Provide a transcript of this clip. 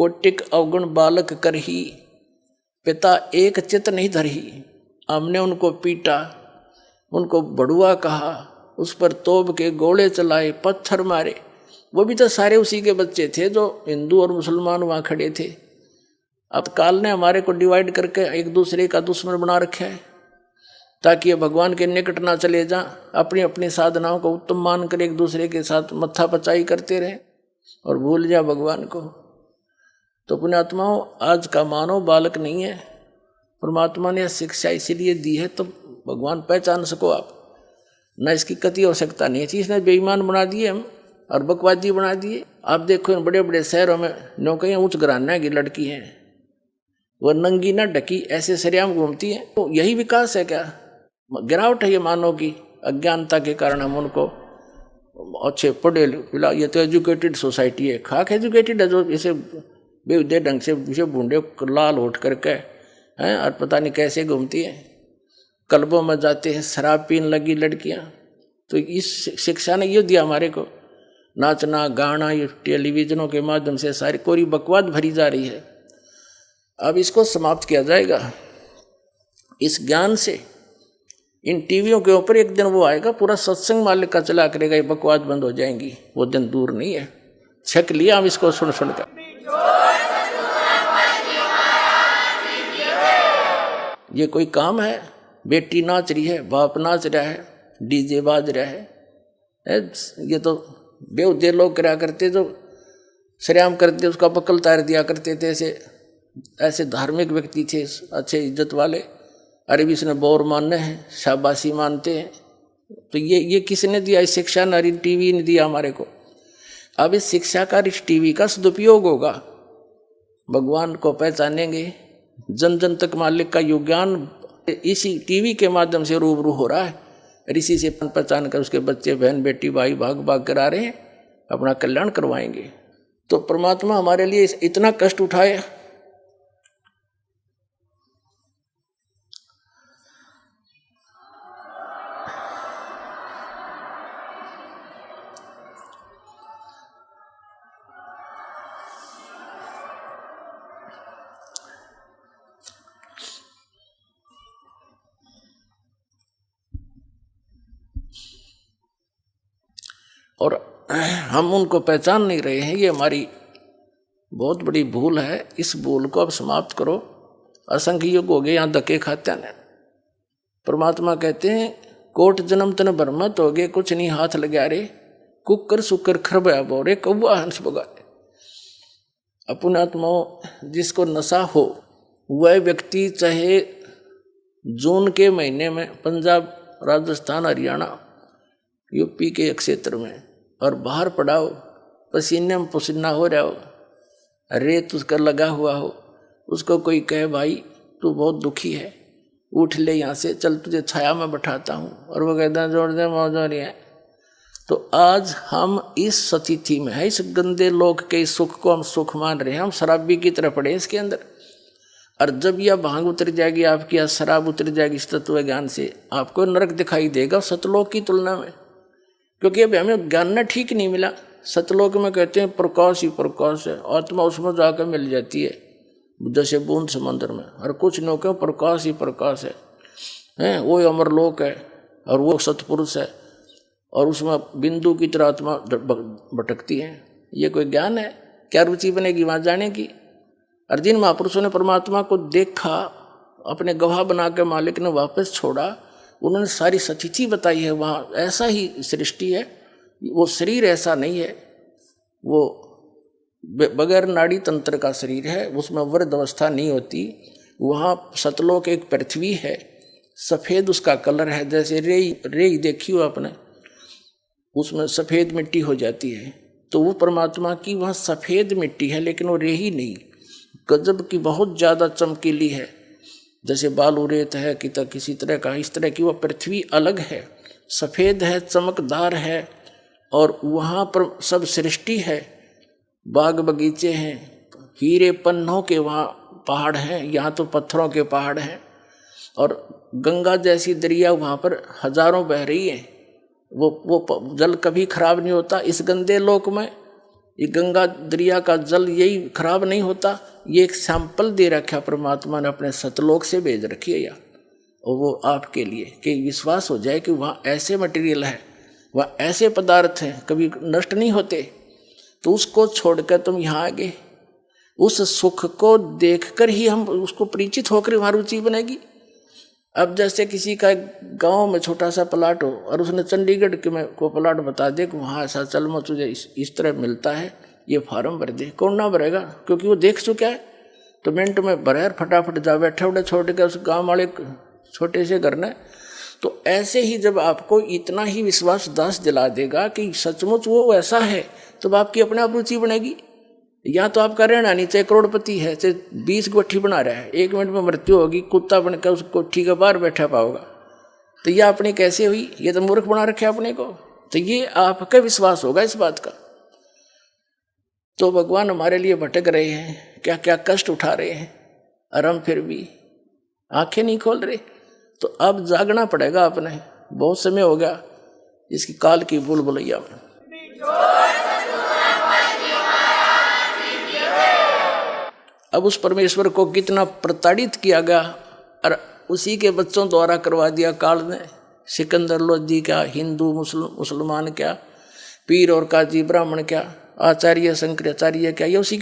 कोटिक अवगुण बालक करही, पिता एक चित नहीं धरही। हमने उनको पीटा, उनको बड़ुआ कहा, उस पर तोप के गोले चलाए, पत्थर मारे। वो भी तो सारे उसी के बच्चे थे जो हिंदू और मुसलमान वहाँ खड़े थे। अब काल ने हमारे को डिवाइड करके एक दूसरे का दुश्मन बना रखा है, ताकि ये भगवान के निकट ना चले जा, अपनी अपनी साधनाओं को उत्तम मानकर एक दूसरे के साथ मत्था पचाई करते रहे और भूल जा भगवान को। तो पुण्यात्माओं, आज का मानव बालक नहीं है। परमात्मा ने शिक्षा इसीलिए दी है तो भगवान पहचान सको आप, न इसकी कति आवश्यकता नहीं है। चीज़ ने बेईमान बना दिए हम और बकवादी बना दिए। आप देखो इन बड़े बड़े शहरों में नौकरियाँ उच्च घराने की लड़की हैं, वह नंगी न ढकी ऐसे सरेआम घूमती हैं। तो यही विकास है क्या? गिरावट है ये मानव की। अज्ञानता के कारण हम उनको अच्छे पढ़े फिलहाल, ये तो एजुकेटेड सोसाइटी है, खाक एजुकेटेड है, जो इसे बेहुदे ढंग से बूढ़े लाल होठ करके हैं और पता नहीं कैसे घूमती हैं। क्लबों में जाते हैं, शराब पीने लगी लड़कियां। तो इस शिक्षा ने ये दिया हमारे को, नाचना गाना ये टेलीविजनों के माध्यम से सारी कोरी बकवाद भरी जा रही है। अब इसको समाप्त किया जाएगा इस ज्ञान से। इन टीवियों के ऊपर एक दिन वो आएगा, पूरा सत्संग मालिक का चला करेगा, ये बकवाद बंद हो जाएंगी। वो दिन दूर नहीं है, छक लिया हम इसको सुन सुनकर। ये कोई काम है? बेटी नाच रही है, बाप नाच रहा है, डीजे बाज रहा है। ये तो बेहुदे लोग करा करते, जो सरेआम करते उसका बकल तार दिया करते थे। ऐसे धार्मिक व्यक्ति थे, अच्छे इज्जत वाले। अरे भी इसने बोर मानने हैं, शाबाशी मानते हैं। तो ये किसने दिया? इस शिक्षा ने, टीवी ने दिया हमारे को। अब इस शिक्षा का, इस टीवी का सदुपयोग होगा, भगवान को पहचानेंगे। जन जन तक मालिक का योग ज्ञान इसी टीवी के माध्यम से रूबरू हो रहा है। ऋषि से पहचान कर उसके बच्चे बहन बेटी भाई भाग भाग कर आ रहे हैं, अपना कल्याण करवाएंगे। तो परमात्मा हमारे लिए इतना कष्ट उठाए। और हम उनको पहचान नहीं रहे हैं, ये हमारी बहुत बड़ी भूल है। इस भूल को अब समाप्त करो। असंख्य युग हो गए यहाँ धक्के खाते हैं। परमात्मा कहते हैं, कोट जन्म तन भरमत हो गए, कुछ नहीं हाथ लगा रे, कुकर सुकर खरबया बोरे, कौआ हंस बगारे। पुण्यात्माओं, जिसको नशा हो वह व्यक्ति चाहे जून के महीने में पंजाब राजस्थान हरियाणा यूपी के क्षेत्र में और बाहर पड़ा हो, पसीने में पसीना हो रहा हो, रेत उसका लगा हुआ हो, उसको कोई कहे भाई तू बहुत दुखी है, उठ ले यहाँ से, चल तुझे छाया में बैठाता हूँ, और वो कहता है जोड़ दे मौज हो रही है। तो आज हम इस स्थिति में है, इस गंदे लोक के सुख को हम सुख मान रहे हैं। हम शराबी की तरह पड़े इसके अंदर। और जब यह भांग उतर जाएगी आपकी, या शराब उतर जाएगी इस तत्व ज्ञान से, आपको नरक दिखाई देगा सतलोक की तुलना में। क्योंकि अभी हमें ज्ञान न ठीक नहीं मिला। सतलोक में कहते हैं प्रकाश ही प्रकाश है, आत्मा उसमें जाकर मिल जाती है जैसे बूंद समंदर में। और कुछ लोग कहते प्रकाश ही प्रकाश है, वो अमरलोक है और वो सतपुरुष है, और उसमें बिंदु की तरह आत्मा भटकती है। ये कोई ज्ञान है? क्या रुचि बनेगी वहाँ जाने की? और जिन महापुरुषों ने परमात्मा को देखा, अपने गवाह बना के मालिक ने वापस छोड़ा, उन्होंने सारी स्थिति बताई है। वहाँ ऐसा ही सृष्टि है, वो शरीर ऐसा नहीं है, वो बगैर नाड़ी तंत्र का शरीर है, उसमें वृद्ध अवस्था नहीं होती। वहाँ सतलोक एक पृथ्वी है, सफ़ेद उसका कलर है, जैसे रेई देखी हो आपने, उसमें सफ़ेद मिट्टी हो जाती है। तो वो परमात्मा की वहाँ सफ़ेद मिट्टी है, लेकिन वो रेही नहीं, गजब की बहुत ज़्यादा चमकीली है, जैसे बालू रेत है कि किसी तरह का, इस तरह की वह पृथ्वी अलग है, सफ़ेद है, चमकदार है। और वहाँ पर सब सृष्टि है, बाग बगीचे हैं, हीरे पन्नों के वहाँ पहाड़ हैं, यहाँ तो पत्थरों के पहाड़ हैं। और गंगा जैसी दरिया वहाँ पर हजारों बह रही है, वो जल कभी खराब नहीं होता। इस गंदे लोक में ये गंगा दरिया का जल यही खराब नहीं होता, ये एक सैंपल दे रखा परमात्मा ने अपने सतलोक से भेज रखी है, या और वो आपके लिए कि विश्वास हो जाए कि वहाँ ऐसे मटेरियल है, वहाँ ऐसे पदार्थ हैं कभी नष्ट नहीं होते, तो उसको छोड़कर तुम यहाँ आ गए। उस सुख को देखकर ही हम उसको परिचित होकर वहाँ रुचि बनेगी। अब जैसे किसी का गांव में छोटा सा प्लाट हो और उसने चंडीगढ़ के में को प्लाट बता दे कि वहाँ ऐसा चल मैं तुझे इस तरह मिलता है, ये फार्म भर दे, कौन ना भरेगा, क्योंकि वो देख चुका है। तो मिनट में भरे और फटाफट जा बैठे उठे छोड़ के उस गाँव वाले छोटे से घर ने। तो ऐसे ही जब आपको इतना ही विश्वास दास दिला देगा कि सचमुच वो ऐसा है, तो आपकी अपने आप रुचि बनेगी। या तो आपका रहना नहीं, चाहे करोड़पति है, चाहे 20 कोठी बना रहा है, 1 मिनट में मृत्यु होगी, कुत्ता बनकर उस कोठी के बाहर बैठा पाओगा, तो यह अपनी कैसे हुई, ये तो मूर्ख बना रखे अपने को। तो ये आपका विश्वास होगा इस बात का। तो भगवान हमारे लिए भटक रहे हैं, क्या क्या कष्ट उठा रहे हैं, और हम फिर भी आंखें नहीं खोल रहे। तो अब जागना पड़ेगा अपने, बहुत समय हो गया इसकी काल की भूल भुलैया में। अब उस परमेश्वर को कितना प्रताड़ित किया गया, और उसी के बच्चों द्वारा करवा दिया काल ने। सिकंदर लोधी क्या, हिंदू मुसलमान क्या, पीर और काजी ब्राह्मण क्या, आचार्य शंकराचार्य क्या, ये उसी